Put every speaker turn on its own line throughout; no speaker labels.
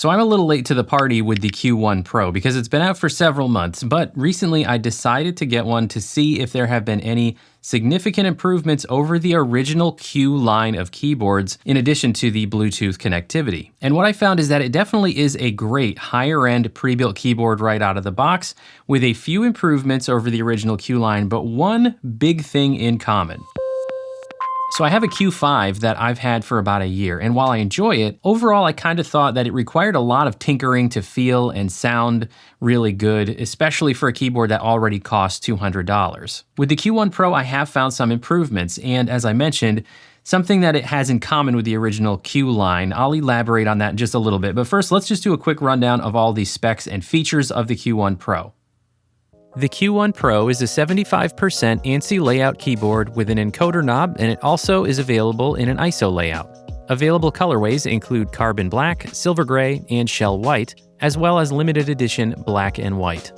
So I'm a little late to the party with the Q1 Pro because it's been out for several months, but recently I decided to get one to see if there have been any significant improvements over the original Q line of keyboards in addition to the Bluetooth connectivity. And what I found is that it definitely is a great higher end pre-built keyboard right out of the box with a few improvements over the original Q line, but one big thing in common. So I have a Q5 that I've had for about a year, and while I enjoy it, overall I kind of thought that it required a lot of tinkering to feel and sound really good, especially for a keyboard that already costs $200. With the Q1 Pro, I have found some improvements, and as I mentioned, something that it has in common with the original Q line. I'll elaborate on that in just a little bit, but first let's just do a quick rundown of all the specs and features of the Q1 Pro. The Q1 Pro is a 75% ANSI layout keyboard with an encoder knob, and it also is available in an ISO layout. Available colorways include carbon black, silver gray, and shell white, as well as limited edition black and white.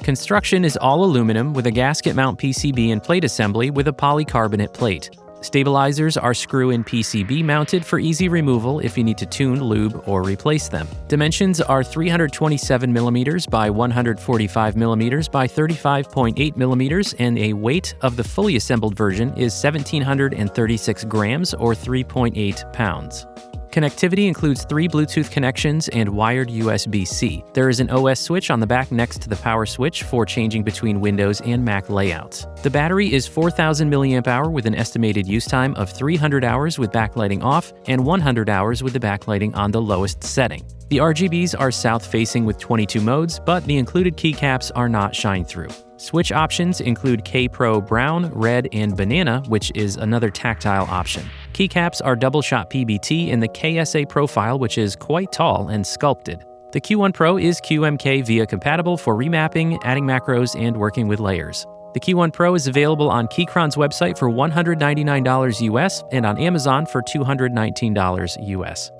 Construction is all aluminum with a gasket mount PCB and plate assembly with a polycarbonate plate. Stabilizers are screw-in PCB mounted for easy removal if you need to tune, lube, or replace them. Dimensions are 327mm by 145mm by 35.8mm, and a weight of the fully assembled version is 1,736 grams or 3.8 pounds. Connectivity includes 3 Bluetooth connections and wired USB-C. There is an OS switch on the back next to the power switch for changing between Windows and Mac layouts. The battery is 4,000 mAh with an estimated use time of 300 hours with backlighting off and 100 hours with the backlighting on the lowest setting. The RGBs are south-facing with 22 modes, but the included keycaps are not shine-through. Switch options include K-Pro Brown, Red, and Banana, which is another tactile option. Keycaps are double-shot PBT in the KSA profile, which is quite tall and sculpted. The Q1 Pro is QMK VIA compatible for remapping, adding macros, and working with layers. The Q1 Pro is available on Keychron's website for $199 US and on Amazon for $219 US.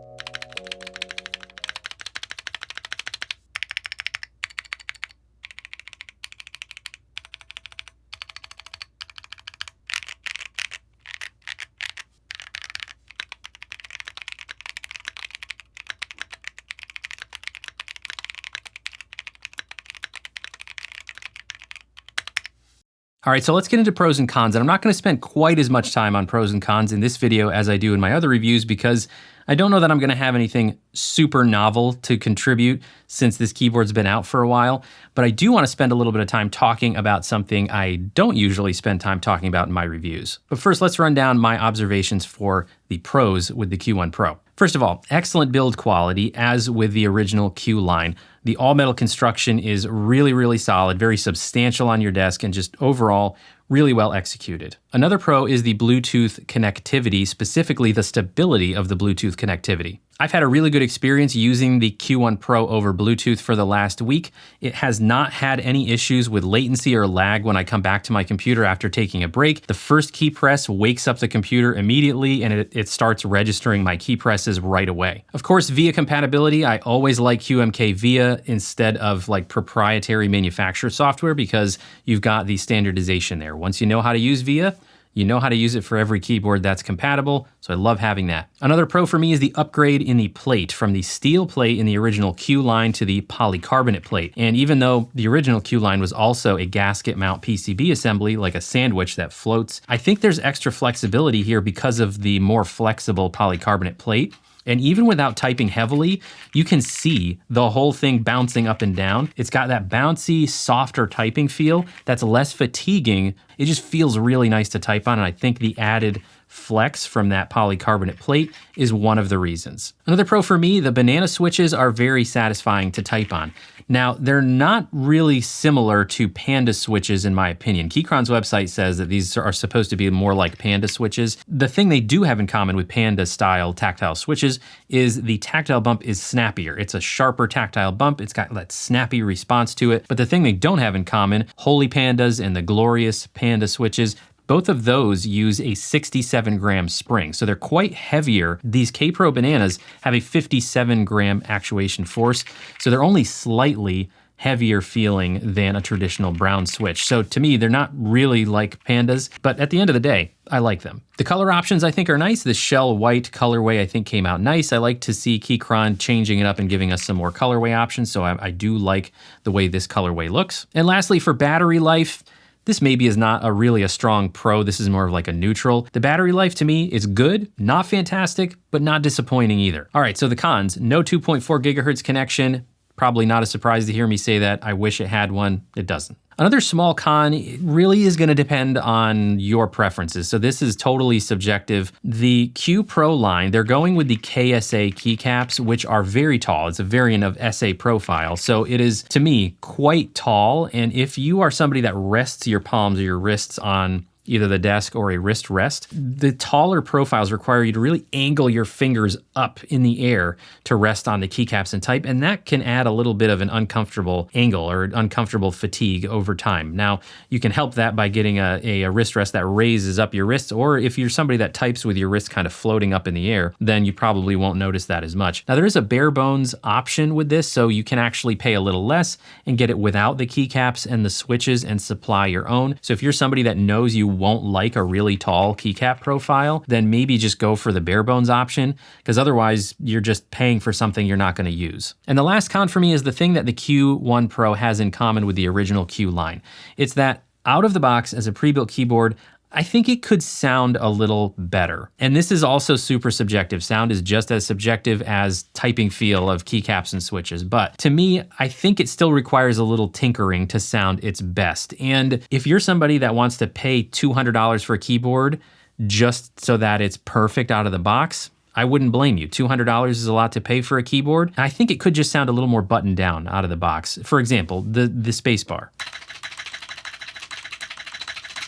All right, so let's get into pros and cons, and I'm not going to spend quite as much time on pros and cons in this video as I do in my other reviews because I don't know that I'm going to have anything super novel to contribute since this keyboard's been out for a while, but I do want to spend a little bit of time talking about something I don't usually spend time talking about in my reviews. But first, let's run down my observations for the pros with the Q1 Pro. First of all, excellent build quality, as with the original Q line. The all-metal construction is really, really solid, very substantial on your desk, and just overall really well executed. Another pro is the Bluetooth connectivity, specifically the stability of the Bluetooth connectivity. I've had a really good experience using the Q1 Pro over Bluetooth for the last week. It has not had any issues with latency or lag when I come back to my computer after taking a break. The first key press wakes up the computer immediately and it starts registering my key presses right away. Of course, VIA compatibility, I always like QMK VIA instead of like proprietary manufacturer software because you've got the standardization there. Once you know how to use VIA, you know how to use it for every keyboard that's compatible, so I love having that. Another pro for me is the upgrade in the plate, from the steel plate in the original Q line to the polycarbonate plate. And even though the original Q line was also a gasket mount PCB assembly, like a sandwich that floats, I think there's extra flexibility here because of the more flexible polycarbonate plate. And even without typing heavily, you can see the whole thing bouncing up and down. It's got that bouncy, softer typing feel that's less fatiguing. It just feels really nice to type on, and I think the added flex from that polycarbonate plate is one of the reasons. Another pro for me, the banana switches are very satisfying to type on. Now, they're not really similar to Panda switches in my opinion. Keychron's website says that these are supposed to be more like Panda switches. The thing they do have in common with Panda style tactile switches is the tactile bump is snappier. It's a sharper tactile bump. It's got that snappy response to it. But the thing they don't have in common, Holy Pandas and the glorious Panda switches, both of those use a 67 gram spring, so they're quite heavier. These K-Pro bananas have a 57 gram actuation force, so they're only slightly heavier feeling than a traditional brown switch. So to me, they're not really like Pandas, but at the end of the day, I like them. The color options I think are nice. The shell white colorway I think came out nice. I like to see Keychron changing it up and giving us some more colorway options, so I do like the way this colorway looks. And lastly, for battery life, this maybe is not really a strong pro. This is more of like a neutral. The battery life to me is good, not fantastic, but not disappointing either. All right, so the cons: no 2.4 gigahertz connection. Probably not a surprise to hear me say that. I wish it had one. It doesn't. Another small con really is going to depend on your preferences. So this is totally subjective. The Q Pro line, they're going with the KSA keycaps, which are very tall. It's a variant of SA profile. So it is, to me, quite tall. And if you are somebody that rests your palms or your wrists on either the desk or a wrist rest, the taller profiles require you to really angle your fingers up in the air to rest on the keycaps and type, and that can add a little bit of an uncomfortable angle or uncomfortable fatigue over time. Now, you can help that by getting a wrist rest that raises up your wrists, or if you're somebody that types with your wrists kind of floating up in the air, then you probably won't notice that as much. Now, there is a bare bones option with this, so you can actually pay a little less and get it without the keycaps and the switches and supply your own. So if you're somebody that knows you won't like a really tall keycap profile, then maybe just go for the bare bones option, because otherwise you're just paying for something you're not going to use. And the last con for me is the thing that the Q1 Pro has in common with the original Q line. It's that out of the box as a pre-built keyboard, I think it could sound a little better. And this is also super subjective. Sound is just as subjective as typing feel of keycaps and switches. But to me, I think it still requires a little tinkering to sound its best. And if you're somebody that wants to pay $200 for a keyboard just so that it's perfect out of the box, I wouldn't blame you. $200 is a lot to pay for a keyboard. I think it could just sound a little more buttoned down out of the box. For example, the space bar.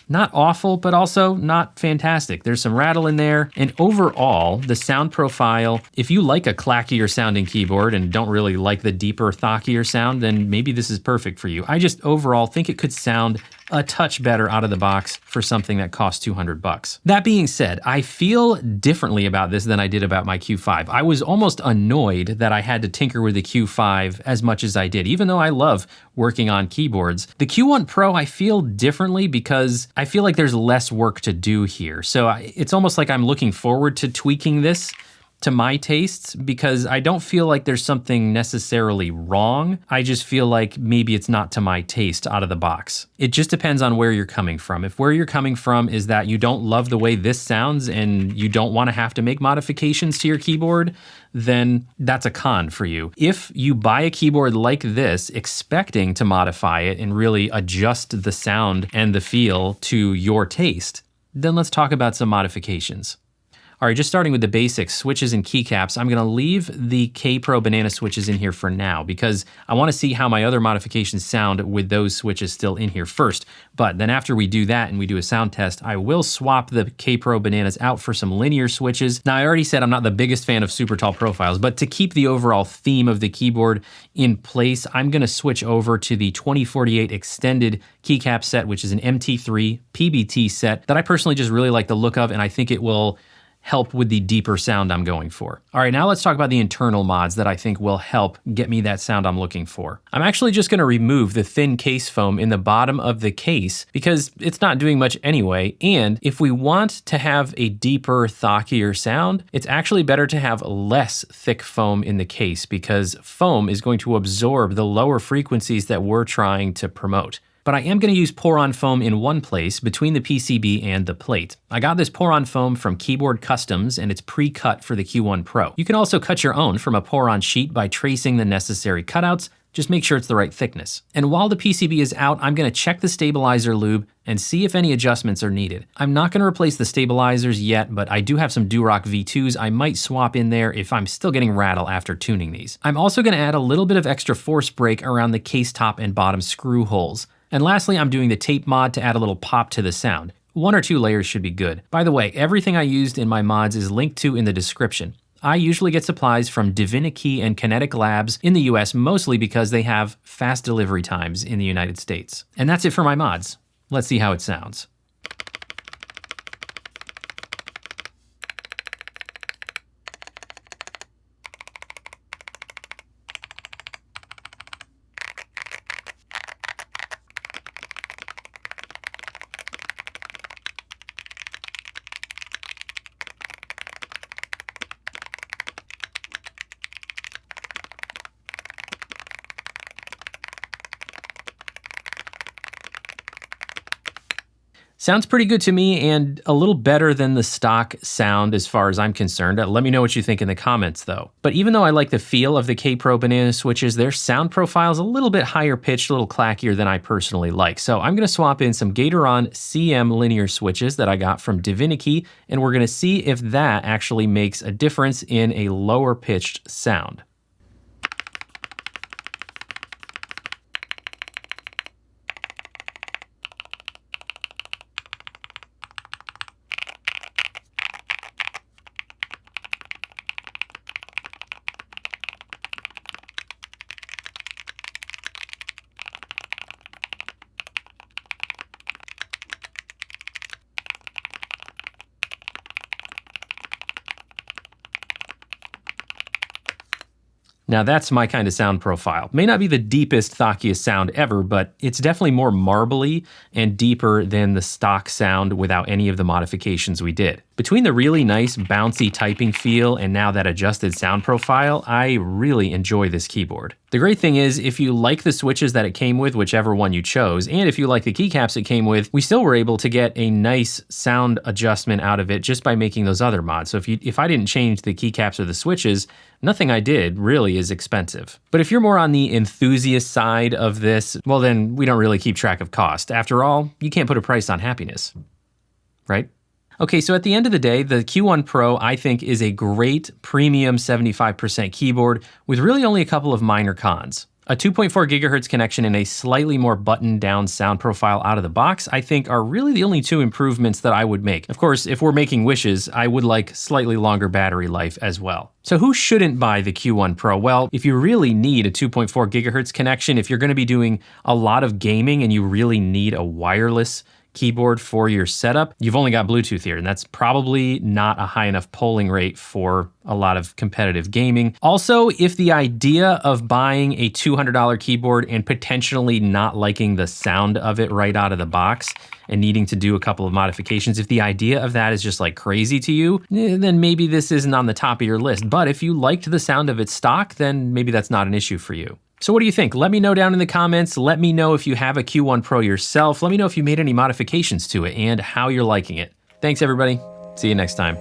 Not awful, but also not fantastic. There's some rattle in there. And overall, the sound profile, if you like a clackier sounding keyboard and don't really like the deeper, thockier sound, then maybe this is perfect for you. I just overall think it could sound a touch better out of the box for something that costs 200 bucks. That being said, I feel differently about this than I did about my Q5. I was almost annoyed that I had to tinker with the Q5 as much as I did, even though I love working on keyboards. The Q1 Pro, I feel differently because I feel like there's less work to do here. So it's almost like I'm looking forward to tweaking this to my tastes, because I don't feel like there's something necessarily wrong. I just feel like maybe it's not to my taste out of the box. It just depends on where you're coming from. If where you're coming from is that you don't love the way this sounds and you don't want to have to make modifications to your keyboard, then that's a con for you. If you buy a keyboard like this, expecting to modify it and really adjust the sound and the feel to your taste, then let's talk about some modifications. All right, just starting with the basics, switches and keycaps. I'm gonna leave the K Pro banana switches in here for now because I wanna see how my other modifications sound with those switches still in here first. But then after we do that and we do a sound test, I will swap the K Pro bananas out for some linear switches. Now, I already said I'm not the biggest fan of super tall profiles, but to keep the overall theme of the keyboard in place, I'm gonna switch over to the 2048 extended keycap set, which is an MT3 PBT set that I personally just really like the look of, and I think it will help with the deeper sound I'm going for. All right, now let's talk about the internal mods that I think will help get me that sound I'm looking for. I'm actually just gonna remove the thin case foam in the bottom of the case because it's not doing much anyway, and if we want to have a deeper, thockier sound, it's actually better to have less thick foam in the case because foam is going to absorb the lower frequencies that we're trying to promote. But I am gonna use pour-on foam in one place between the PCB and the plate. I got this pour-on foam from Keyboard Customs and it's pre-cut for the Q1 Pro. You can also cut your own from a pour-on sheet by tracing the necessary cutouts. Just make sure it's the right thickness. And while the PCB is out, I'm gonna check the stabilizer lube and see if any adjustments are needed. I'm not gonna replace the stabilizers yet, but I do have some Durock V2s I might swap in there if I'm still getting rattle after tuning these. I'm also gonna add a little bit of extra force brake around the case top and bottom screw holes. And lastly, I'm doing the tape mod to add a little pop to the sound. 1 or 2 layers should be good. By the way, everything I used in my mods is linked to in the description. I usually get supplies from Divinity and Kinetic Labs in the US, mostly because they have fast delivery times in the United States. And that's it for my mods. Let's see how it sounds. Sounds pretty good to me and a little better than the stock sound as far as I'm concerned. Let me know what you think in the comments though. But even though I like the feel of the K-Pro banana switches, their sound profile is a little bit higher pitched, a little clackier than I personally like. So I'm gonna swap in some Gateron CM linear switches that I got from Divinity, and we're gonna see if that actually makes a difference in a lower pitched sound. Now that's my kind of sound profile. May not be the deepest, thockiest sound ever, but it's definitely more marbly and deeper than the stock sound without any of the modifications we did. Between the really nice bouncy typing feel and now that adjusted sound profile, I really enjoy this keyboard. The great thing is, if you like the switches that it came with, whichever one you chose, and if you like the keycaps it came with, we still were able to get a nice sound adjustment out of it just by making those other mods. So if I didn't change the keycaps or the switches, nothing I did really is expensive. But if you're more on the enthusiast side of this, well then we don't really keep track of cost. After all, you can't put a price on happiness, right? Okay, so at the end of the day, the Q1 Pro I think is a great premium 75% keyboard with really only a couple of minor cons. A 2.4 gigahertz connection and a slightly more buttoned down sound profile out of the box, I think are really the only two improvements that I would make. Of course, if we're making wishes, I would like slightly longer battery life as well. So who shouldn't buy the Q1 Pro? Well, if you really need a 2.4 gigahertz connection, if you're gonna be doing a lot of gaming and you really need a wireless keyboard for your setup, you've only got Bluetooth here, and that's probably not a high enough polling rate for a lot of competitive gaming. Also, if the idea of buying a $200 keyboard and potentially not liking the sound of it right out of the box and needing to do a couple of modifications, if the idea of that is just like crazy to you, then maybe this isn't on the top of your list. But if you liked the sound of its stock, then maybe that's not an issue for you. So what do you think? Let me know down in the comments. Let me know if you have a Q1 Pro yourself. Let me know if you made any modifications to it and how you're liking it. Thanks everybody. See you next time.